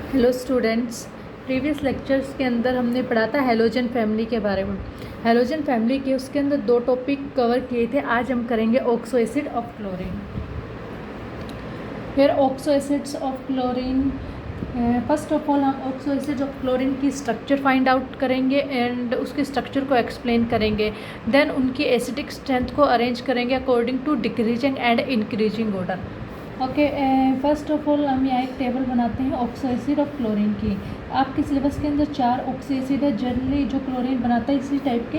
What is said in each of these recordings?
Hello students, previous lectures के अंदर हमने पढ़ा था हैलोजन फैमिली के बारे में। हैलोजन फैमिली के उसके अंदर दो टॉपिक कवर किए थे। आज हम करेंगे ऑक्सो एसिड ऑफ क्लोरीन। फिर oxo acids of chlorine, first of all हम ऑक्सो एसिड ऑफ क्लोरीन की स्ट्रक्चर फाइंड आउट करेंगे एंड उसके स्ट्रक्चर को एक्सप्लेन करेंगे। देन उनकी एसिडिक स्ट्रेंथ को अरेंज करेंगे according to decreasing and increasing order. Okay, first of all हम यहाँ एक टेबल बनाते हैं ऑक्सो एसिड ऑफ क्लोरीन की। आपके सिलेबस के अंदर 4 ऑक्सी एसिड है। जनरली जो क्लोरीन बनाता है इसी टाइप के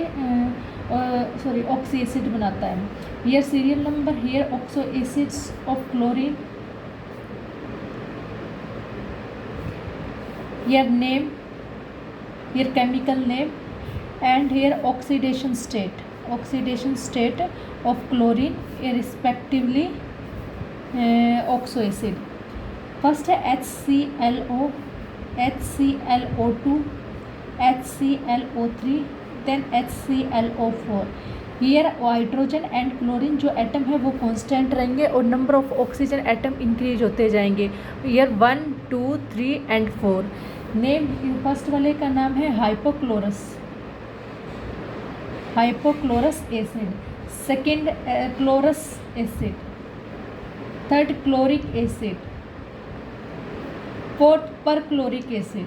ऑक्सी एसिड बनाता है। Here serial number, here oxo acids of chlorine, here name, here chemical name and here oxidation state of chlorine respectively oxo acid. First है HClO, HClO2, HClO3, then HClO4. Here hydrogen and chlorine जो atom है वो constant रहेंगे और number of oxygen atom increase होते जाएंगे। Here 1, 2, 3 and 4। Name, first वाले का नाम है hypochlorous acid, second chlorous acid, third chloric acid, fourth perchloric acid.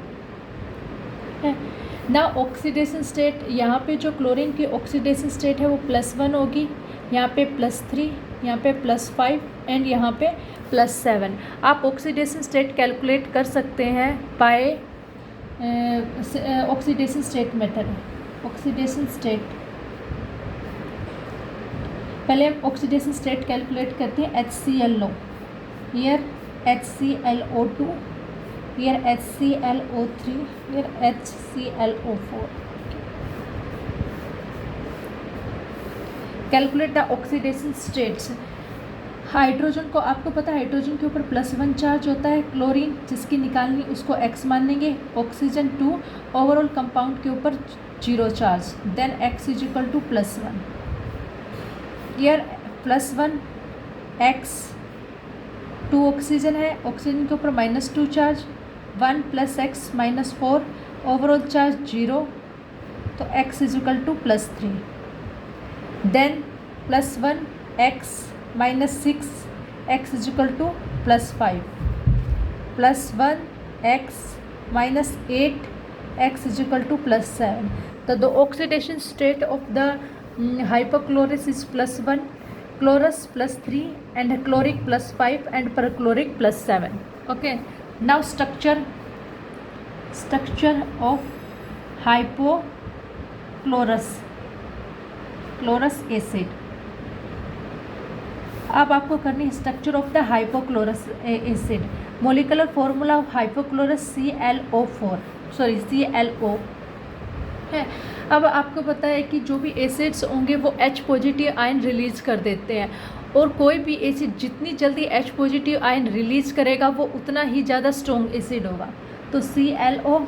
ना ऑक्सीडेशन स्टेट, यहाँ पे जो क्लोरीन की ऑक्सीडेशन स्टेट है वो +1 होगी, यहाँ पे +3, यहाँ पे +5 एंड यहाँ पे +7। आप ऑक्सीडेशन स्टेट कैलकुलेट कर सकते हैं by oxidation state method. Oxidation state, पहले हम ऑक्सीडेशन स्टेट कैलकुलेट करते हैं। HClO, here HClO2, here HClO3, here HClO4। Calculate the oxidation states. Hydrogen को आपको पता है हाइड्रोजन के ऊपर +1 चार्ज होता है, क्लोरीन जिसकी निकालनी उसको X मान लेंगे, ऑक्सीजन 2, ओवरऑल कंपाउंड के ऊपर 0 charge, then X = +1। Here +1 X, 2 oxygen है, ऑक्सीजन के ऊपर -2 चार्ज, 1 + X -4, ओवरऑल चार्ज 0, तो X = +3। Then +1 X -6, X = +5, +1 X -8, X = +7। तो the oxidation state of the hypochlorous is +1, chlorus +3 and chloric +5 and perchloric +7. Okay, now structure of hypochlorous acid। अब आपको करनी है structure of the hypochlorous acid. Molecular formula of hypochlorous ClO है। अब आपको पता है कि जो भी एसिड्स होंगे वो H पॉजिटिव आयन रिलीज कर देते हैं और कोई भी एसिड जितनी जल्दी H पॉजिटिव आयन रिलीज करेगा वो उतना ही ज़्यादा स्ट्रॉन्ग एसिड होगा। तो ClO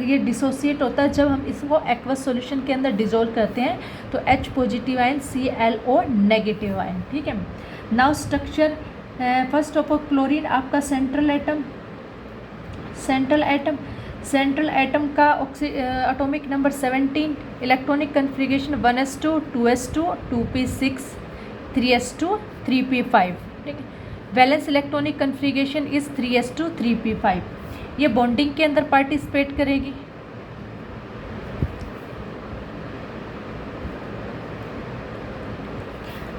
ये डिसोसिएट होता है जब हम इसको एक्वस सॉल्यूशन के अंदर डिजोल्व करते हैं, तो H positive ion, ClO negative ion. ठीक है, now structure. First of all chlorine आपका सेंट्रल एटम का atomic number 17, electronic configuration 1s2, 2s2, 2p6, 3s2, 3p5। ठीक है, valence electronic configuration is 3s2, 3p5। ये बॉन्डिंग के अंदर पार्टिसिपेट करेगी।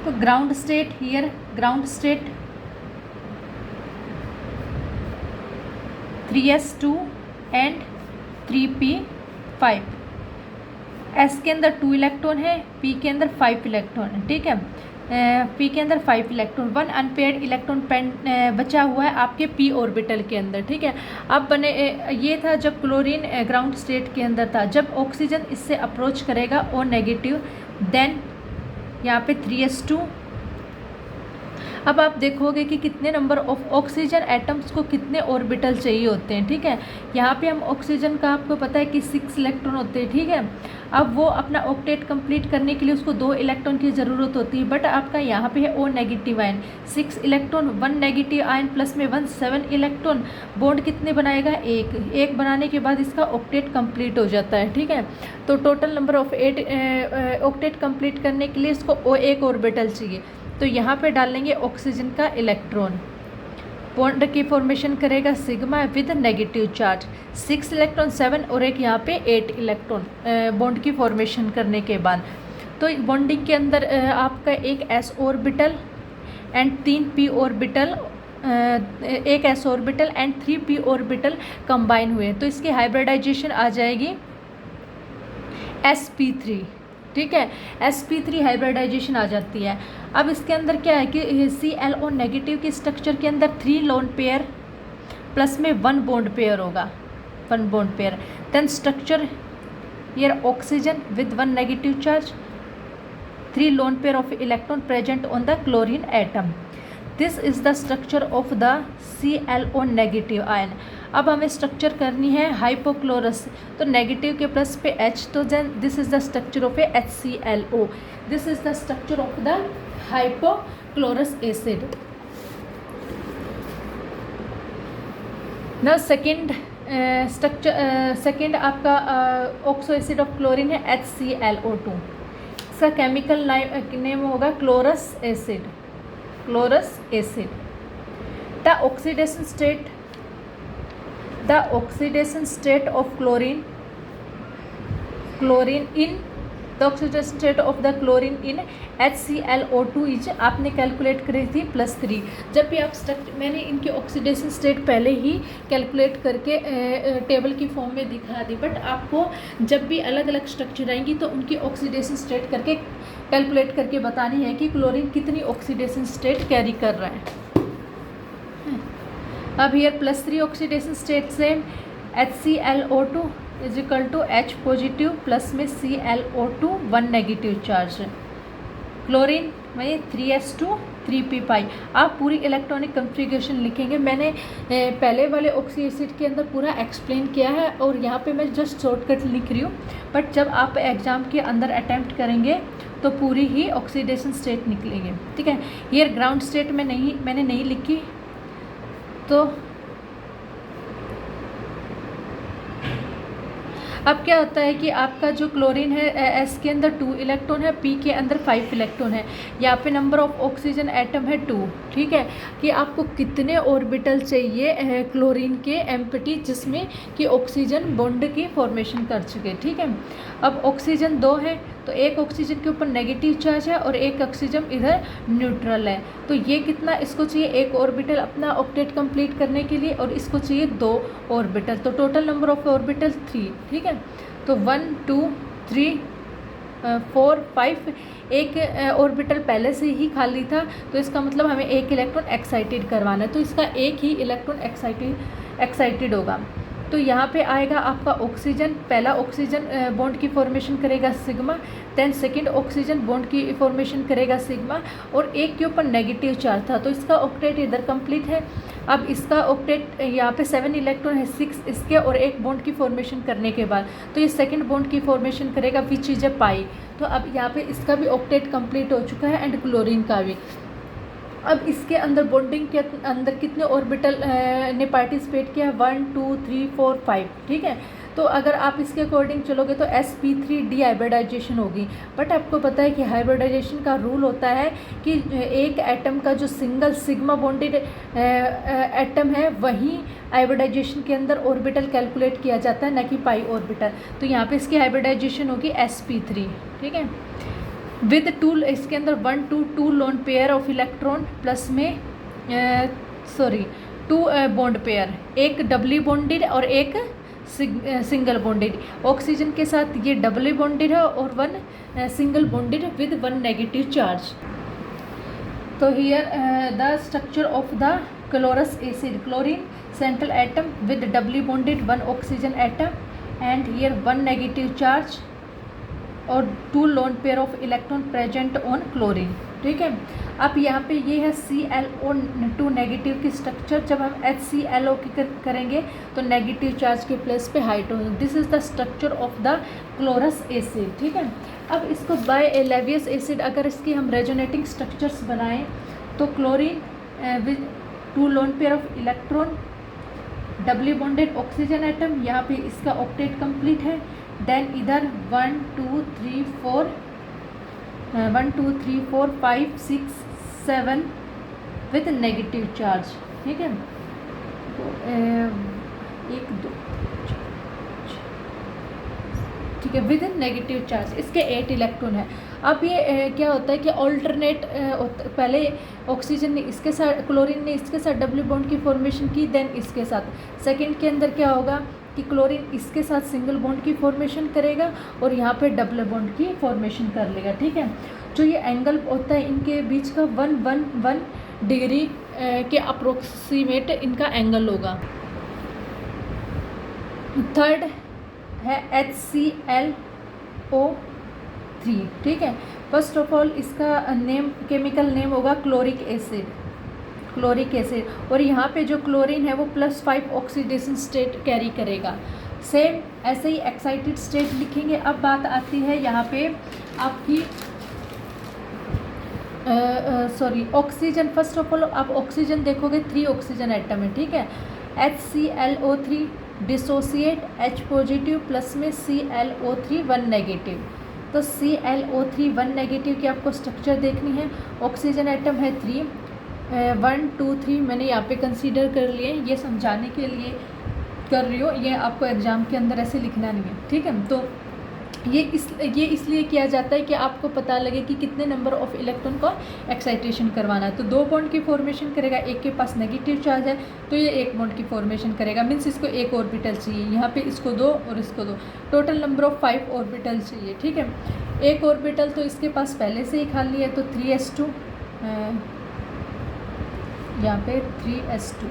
तो ground state, here ground state 3s2 and 3p5। S के अंदर 2 इलेक्ट्रॉन है, P के अंदर 5 इलेक्ट्रॉन है। ठीक है, P के अंदर 5 इलेक्ट्रॉन, 1 अनपेयर्ड इलेक्ट्रॉन बचा हुआ है आपके P ऑर्बिटल के अंदर। ठीक है, अब ये था जब क्लोरीन ग्राउंड स्टेट के अंदर था। जब ऑक्सीजन इससे अप्रोच करेगा O नेगेटिव, देन यहाँ पे 3s2। अब आप देखोगे कि कितने नंबर ऑफ ऑक्सीजन एटम्स को कितने ऑर्बिटल चाहिए होते हैं, ठीक है। यहाँ पे हम ऑक्सीजन का आपको पता है कि 6 इलेक्ट्रॉन होते हैं, ठीक है। अब वो अपना ऑक्टेट कंप्लीट करने के लिए उसको 2 इलेक्ट्रॉन की ज़रूरत होती है, बट आपका यहाँ पे है O negative ion, 6 electron, 1 negative ion plus में 1, 7 इलेक्ट्रॉन। बॉन्ड कितने बनाएगा? एक बनाने के बाद इसका ऑक्टेट कंप्लीट हो जाता है, ठीक है। तो total number of 8 octet complete करने के लिए इसको एक ऑर्बिटल चाहिए। तो यहाँ पे डालेंगे ऑक्सीजन का इलेक्ट्रॉन, बॉन्ड की फॉर्मेशन करेगा sigma with negative charge, 6 electron 7 और एक यहाँ पे 8 इलेक्ट्रॉन बॉन्ड की फॉर्मेशन करने के बाद। तो बॉन्डिंग के अंदर आपका एक s orbital and 3 p orbital, एक s orbital and 3 p orbital combine हुए, तो इसकी हाइब्रिडाइजेशन आ जाएगी sp3, ठीक है। sp3 हाइब्रिडाइजेशन आ जाती है। अब इसके अंदर क्या है कि ClO नेगेटिव के स्ट्रक्चर के अंदर 3 लोन पेयर प्लस में 1 बॉन्ड पेयर होगा, 1 bond pair. Then structure here oxygen with 1 negative charge, 3 lone pair of electron present on the chlorine atom. This is the structure of the ClO negative ion. अब हमें structure करनी है hypochlorous, तो negative के plus पे H, तो then this is the structure of a HClO। This is the structure of the hypochlorous acid. ना second structure, second आपका ऑक्सो एसिड ऑफ क्लोरीन है HClO2। इसका केमिकल नेम होगा chlorous acid, chlorous acid. The oxidation state, the oxidation state of chlorine in the oxidation state of the chlorine in HClO2 is आपने calculate करी थी +3। जब भी आप मैंने इनकी ऑक्सीडेशन स्टेट पहले ही कैलकुलेट करके टेबल की फॉर्म में दिखा दी, बट आपको जब भी अलग अलग स्ट्रक्चर आएंगी तो उनकी ऑक्सीडेशन स्टेट करके कैलकुलेट करके बतानी है कि क्लोरीन कितनी ऑक्सीडेशन स्टेट कैरी कर रहा है। अब हियर +3 ऑक्सीडेशन स्टेट से HClO2 is equal to H positive plus में ClO2 1 नेगेटिव चार्ज, क्लोरीन में 3s2 3p पाई। आप पूरी इलेक्ट्रॉनिक कॉन्फ़िगरेशन लिखेंगे, मैंने पहले वाले ऑक्सी एसिड के अंदर पूरा एक्सप्लेन किया है और यहाँ पे मैं जस्ट शॉर्टकट लिख रही हूँ, बट जब आप एग्ज़ाम के अंदर अटैम्प्ट करेंगे तो पूरी ही ऑक्सीडेशन स्टेट निकलेंगे, ठीक है। हियर ग्राउंड स्टेट में मैंने नहीं लिखी, तो अब क्या होता है कि आपका जो क्लोरीन है S के अंदर 2 इलेक्ट्रॉन है, P के अंदर 5 इलेक्ट्रॉन है, यहाँ पे नंबर ऑफ ऑक्सीजन एटम है 2, ठीक है। कि आपको कितने ऑर्बिटल चाहिए क्लोरीन के एम्प्टी जिसमें कि ऑक्सीजन बॉन्ड की फॉर्मेशन कर चुके, ठीक है। अब ऑक्सीजन 2 है, तो एक ऑक्सीजन के ऊपर नेगेटिव चार्ज है और एक ऑक्सीजन इधर न्यूट्रल है, तो ये कितना इसको चाहिए एक ऑर्बिटल अपना ऑक्टेट कंप्लीट करने के लिए, और इसको चाहिए 2 ऑर्बिटल, तो टोटल नंबर ऑफ ऑर्बिटल 3, ठीक है। तो 1 2 3 4 5, एक ऑर्बिटल पहले से ही खाली था, तो इसका मतलब हमें एक इलेक्ट्रॉन एक्साइटेड करवाना है, तो इसका एक ही इलेक्ट्रॉन एक्साइटेड होगा। तो यहाँ पे आएगा आपका ऑक्सीजन, पहला ऑक्सीजन बॉन्ड की फॉर्मेशन करेगा sigma, then second oxygen bond की फॉर्मेशन करेगा सिग्मा, और एक के ऊपर नेगेटिव चार्ज था, तो इसका ऑक्टेट इधर कंप्लीट है। अब इसका ऑक्टेट यहाँ पे 7 इलेक्ट्रॉन है, 6 इसके और एक बॉन्ड की फॉर्मेशन करने के बाद, तो ये सेकंड बॉन्ड की फॉर्मेशन करेगा विच इज अ पाई। तो अब यहाँ पे इसका भी ऑक्टेट कंप्लीट हो चुका है एंड क्लोरीन का भी। अब इसके अंदर बॉन्डिंग के अंदर कितने ऑर्बिटल ने पार्टिसिपेट किया? 1 2 3 4 5, ठीक है। तो अगर आप इसके अकॉर्डिंग चलोगे तो sp3 डी हाइब्रिडाइजेशन होगी, बट आपको पता है कि हाइब्रिडाइजेशन का रूल होता है कि एक एटम का जो सिंगल सिग्मा बॉन्डेड एटम है वही हाइब्रिडाइजेशन के अंदर ऑर्बिटल कैलकुलेट किया जाता है, ना कि पाई ऑर्बिटल। तो यहाँ पे इसकी हाइब्रिडाइजेशन होगी sp3, ठीक है। विद 2, इसके अंदर 1 2 2 lone pair of electron plus में 2 बॉन्ड पेयर, एक डबली बॉन्डेड और एक सिंगल बॉन्डेड। ऑक्सीजन के साथ ये डबली बॉन्डेड है और 1 single bonded with 1 negative charge. तो here the structure of the chlorous acid, chlorine central atom with doubly bonded 1 oxygen atom and here 1 negative charge और 2 lone pair of electron present on chlorine. ठीक है। अब यहाँ पे ये है ClO2 negative की स्ट्रक्चर। जब हम HClO की करेंगे तो नेगेटिव चार्ज के प्लेस पे hydrogen. This is the structure of the chlorous acid, ठीक है। अब इसको बाय लेवियस एसिड अगर इसकी हम रेजोनेटिंग स्ट्रक्चर्स बनाएं तो chlorine with 2 lone pair of electron, Dabali bonded oxygen atom, यहाँ पे इसका ऑक्टेट कंप्लीट है। देन इधर 1 2 3 4 5 6 7 विथ नेगेटिव चार्ज, ठीक है। तो 1 2 ठीक है, विद नेगेटिव चार्ज। इसके 8 इलेक्ट्रॉन है। अब ये क्या होता है कि ऑल्टरनेट पहले ऑक्सीजन ने इसके साथ, क्लोरीन ने इसके साथ डबल बॉन्ड की फॉर्मेशन की, देन इसके साथ। सेकंड के अंदर क्या होगा कि क्लोरीन इसके साथ सिंगल बॉन्ड की फॉर्मेशन करेगा और यहाँ पे डबल बॉन्ड की फॉर्मेशन कर लेगा, ठीक है। जो ये एंगल होता है इनके बीच का 111 डिग्री के अप्रोक्सीमेट इनका एंगल होगा। थर्ड है HClO3, ठीक है। फर्स्ट ऑफ ऑल इसका नेम, केमिकल नेम होगा क्लोरिक एसिड, क्लोरिक एसिड। और यहाँ पे जो क्लोरीन है वो +5 ऑक्सीडेशन स्टेट कैरी करेगा। सेम ऐसे ही एक्साइटेड स्टेट लिखेंगे। अब बात आती है यहाँ पे आपकी ऑक्सीजन। फर्स्ट ऑफ ऑल आप ऑक्सीजन देखोगे 3 ऑक्सीजन एटम है, ठीक है। HClO3 dissociate H positive plus में ClO3 1 नेगेटिव। तो ClO3 1 नेगेटिव की आपको स्ट्रक्चर देखनी है। ऑक्सीजन एटम है 3, 1 2 3 मैंने यहाँ पे कंसीडर कर लिए, ये समझाने के लिए कर रही हूँ, ये आपको एग्ज़ाम के अंदर ऐसे लिखना नहीं है, ठीक है। तो ये इसलिए किया जाता है कि आपको पता लगे कि कितने नंबर ऑफ इलेक्ट्रॉन को एक्साइटेशन करवाना है। तो 2 बॉन्ड की फॉर्मेशन करेगा, एक के पास नेगेटिव चार्ज है तो ये 1 बॉन्ड की फॉर्मेशन करेगा, मीन्स इसको 1 ऑर्बिटल चाहिए। यहाँ पे इसको 2 और इसको 2, टोटल नंबर ऑफ 5 ऑर्बिटल चाहिए, ठीक है। 1 ऑर्बिटल तो इसके पास पहले से ही खाली है, तो 3s2, यहाँ पे 3s2,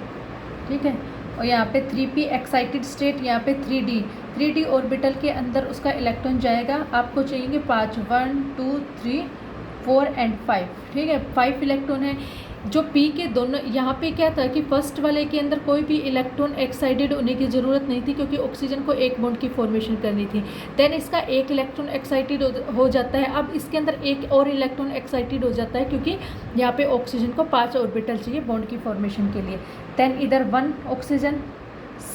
ठीक है। और यहाँ पे 3p एक्साइटेड स्टेट, यहाँ पे 3d ऑर्बिटल के अंदर उसका इलेक्ट्रॉन जाएगा। आपको चाहिए 5, 1 2 3 4 एंड 5, ठीक है। 5 इलेक्ट्रॉन है। जो p के दोनों, यहाँ पे क्या था कि फर्स्ट वाले के अंदर कोई भी इलेक्ट्रॉन एक्साइटेड होने की ज़रूरत नहीं थी क्योंकि ऑक्सीजन को 1 बॉन्ड की फॉर्मेशन करनी थी। देन इसका 1 इलेक्ट्रॉन एक्साइटेड हो जाता है। अब इसके अंदर 1 और इलेक्ट्रॉन एक्साइटेड हो जाता है क्योंकि यहाँ पे ऑक्सीजन को 5 ऑर्बिटल चाहिए बॉन्ड की फॉर्मेशन के लिए। देन इधर 1 oxygen,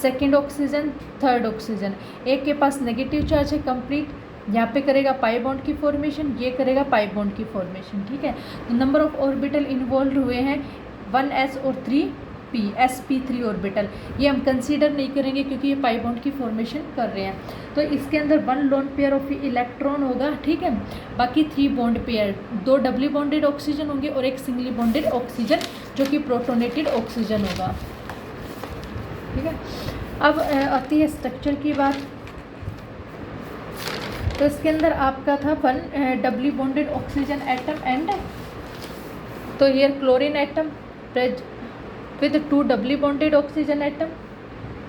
second oxygen, third oxygen, एक के पास नेगेटिव चार्ज है कंप्लीट, यहाँ पे करेगा पाई बॉन्ड की फॉर्मेशन, ये करेगा पाई बॉन्ड की फॉर्मेशन, ठीक है। तो नंबर ऑफ ऑर्बिटल इन्वॉल्व हुए हैं 1s और 3p, sp3 ऑर्बिटल। ये हम कंसीडर नहीं करेंगे क्योंकि ये पाई बॉन्ड की फॉर्मेशन कर रहे हैं। तो इसके अंदर 1 लोन पेयर ऑफ इलेक्ट्रॉन होगा, ठीक है। बाकी 3 bond pair, 2 doubly bonded oxygen होंगे और 1 सिंगली बॉन्डेड ऑक्सीजन जो कि प्रोटोनेटेड ऑक्सीजन होगा, ठीक है। अब आती है स्ट्रक्चर की बात। तो इसके अंदर आपका था 1 doubly bonded oxygen atom and, तो here chlorine atom with 2 doubly bonded oxygen atom,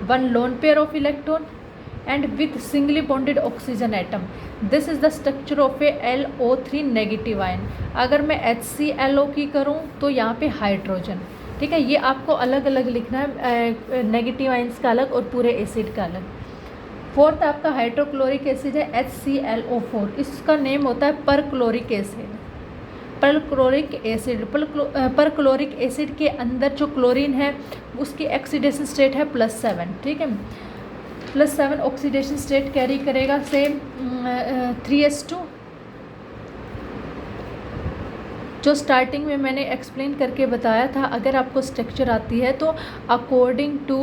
1 lone pair of electron and with singly bonded oxygen atom. This is the structure of a LO3 negative ion. अगर मैं HClO की करूँ तो यहाँ पे hydrogen, ठीक है। ये आपको अलग अलग लिखना है, नेगेटिव आयंस का अलग और पूरे एसिड का अलग। फोर्थ आपका हाइड्रोक्लोरिक एसिड है HClO4, इसका नेम होता है परक्लोरिक एसिड। परक्लोरिक एसिड के अंदर जो क्लोरीन है उसकी ऑक्सीडेशन स्टेट है +7, ठीक है। +7 ऑक्सीडेशन स्टेट कैरी करेगा। सेम 3s2 जो स्टार्टिंग में मैंने एक्सप्लेन करके बताया था। अगर आपको स्ट्रक्चर आती है तो अकॉर्डिंग टू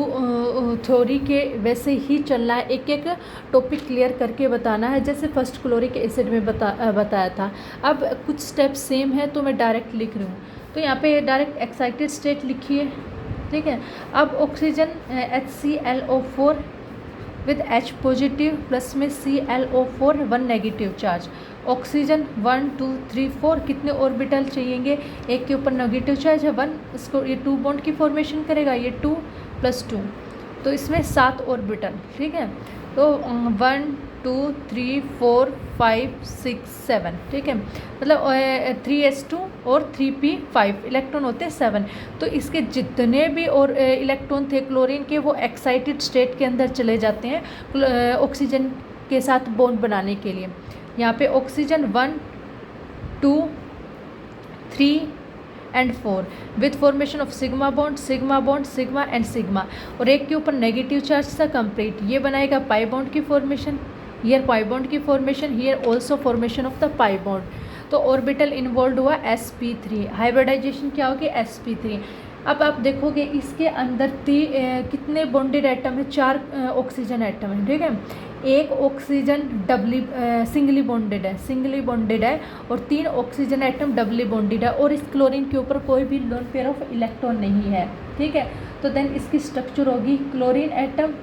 थ्योरी के वैसे ही चलना है, एक एक टॉपिक क्लियर करके बताना है, जैसे फर्स्ट क्लोरिक एसिड में बताया था। अब कुछ स्टेप सेम है तो मैं डायरेक्ट लिख रही हूँ, तो यहाँ पे डायरेक्ट एक्साइटेड स्टेट लिखिए, ठीक है। अब oxygen HClO4 with H positive plus में ClO4 1 नेगेटिव चार्ज। ऑक्सीजन 1 2 3 4 कितने ऑर्बिटल चाहिएंगे, एक के ऊपर नेगेटिव चार्ज है 1, इसको ये 2 बॉन्ड की फॉर्मेशन करेगा, ये 2 + 2, तो इसमें 7 ऑर्बिटल, ठीक है। तो 1 2 3 4 5 6 7, ठीक है, मतलब 3s2 और 3p5 इलेक्ट्रॉन होते हैं 7। तो इसके जितने भी और इलेक्ट्रॉन थे क्लोरीन के वो एक्साइटेड स्टेट के अंदर चले जाते हैं ऑक्सीजन के साथ बॉन्ड बनाने के लिए। यहाँ पे oxygen 1 2 3 and 4 with formation of sigma bond sigma and sigma, और एक के ऊपर नेगेटिव चार्ज था कंप्लीट, ये बनाएगा पाई बॉन्ड की फॉर्मेशन, हियर पाई बॉन्ड की formation, here also formation of the pi bond. तो ऑर्बिटल इन्वॉल्व हुआ sp3, हाइब्रिडाइजेशन क्या होगी sp3। अब आप देखोगे इसके अंदर कितने बॉन्डेड एटम है, 4 ऑक्सीजन एटम है, ठीक है, एक ऑक्सीजन सिंगली बॉन्डेड है और 3 ऑक्सीजन एटम डबली बॉन्डेड है, और इस क्लोरीन के ऊपर कोई भी लोन पेयर ऑफ इलेक्ट्रॉन नहीं है, ठीक है। तो देन इसकी स्ट्रक्चर होगी क्लोरीन एटम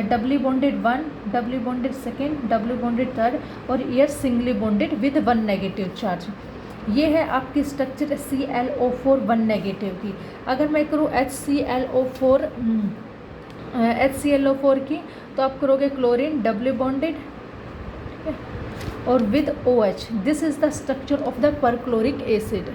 डबली bonded 1, doubly bonded 2, doubly bonded 3 और year singly bonded with 1 negative charge. ये है आपकी स्ट्रक्चर ClO4 1 नेगेटिव की। अगर मैं करूँ HClO4 की, तो आप करोगे क्लोरीन डबली बॉन्डेड और with OH। This is the structure of the perchloric acid.